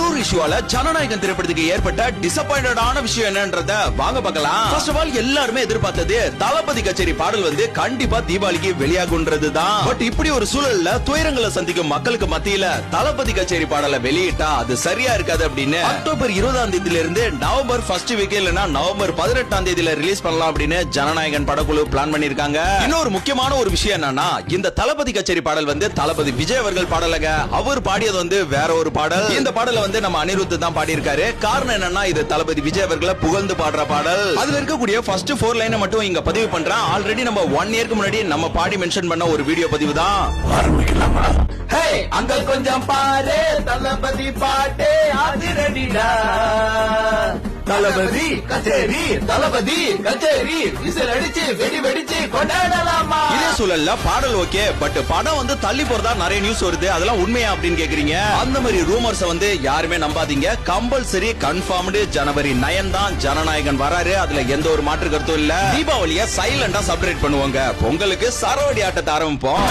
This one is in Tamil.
கரூர் இஷ்யூவால ஜனநாயகன் திரைப்படத்துக்கு ஏற்பட்ட டிசப்பாயிண்டடான விஷயம் என்னன்றத வாங்க பார்க்கலாம். ஃபர்ஸ்ட் ஆஃப் ஆல் எல்லாருமே எதிர்பார்த்தது தளபதி கச்சேரி பாடல் வந்து கண்டிப்பா தீபாவளிக்கு வெளியாகுன்றதுதான். பட் இப்படி ஒரு சூழல்ல துயரங்களை சந்திக்கும் மக்களுக்கு மத்தியில தளபதி கச்சேரி பாடலை வெளியிட்டா அது சரியா இருக்காது அப்படின்னு அக்டோபர் 20ஆம் தேதியில இருந்து நவம்பர் ஃபர்ஸ்ட் வீக் இல்லனா நவம்பர் 18ஆம் தேதியில ரிலீஸ் பண்ணலாம் அப்படின்னு ஜனநாயகன் படக்குழு பிளான் பண்ணிருக்காங்க. இன்னொரு முக்கியமான ஒரு விஷயம் என்னன்னா, இந்த தளபதி கச்சேரி பாடல் வந்து தளபதி விஜய் அவர்கள் பாடலங்க. அவர் பாடியது வந்து வேற ஒரு பாடல். இந்த பாடல வந்து நம்ம அனிருத் தான் பாடி இருக்காரு. காரணம் என்னன்னா, இது தளபதி விஜய் அவர்களை புகழ்ந்து பாடுற பாடல். அதுல இருக்கக்கூடிய ஃபர்ஸ்ட் 4 லைனை மட்டும் இங்க பதிவு பண்றேன். ஆல்ரெடி நம்ம 1 இயர்க்கு முன்னாடி நம்ம பாடி மென்ஷன் பண்ண ஒரு வீடியோ பதிவு தான். ஆரம்பிக்கலாமா? ஹே அங்க கொஞ்சம் பாரு, தளபதி பாட்டே அதிரடிடா. தளபதி கச்சேரி, தளபதி கச்சேரி, விசில் அடிச்சு வெடி வெடிச்சு கொண்டாடலாமா? இதே சூழல்ல பாடல் ஓகே, பட் படம் வந்து தள்ளி போறதா நிறைய நியூஸ் வருது. அதெல்லாம் உண்மையா அப்படின்னு கேக்குறீங்க. அந்த மாதிரி ரூமர்ஸ் வந்து யாருமே நம்பாதீங்க. கம்பல்சரி கன்ஃபார்ம்டு ஜனவரி 9 தான் ஜனநாயகன் வராரு. அதுல எந்த ஒரு மாற்று கருத்தும் இல்ல. தீபாவளிய சைலண்டா செலிப்ரேட் பண்ணுவாங்க. பொங்கலுக்கு சரவடி ஆட்டத்தை ஆரம்பிப்போம்.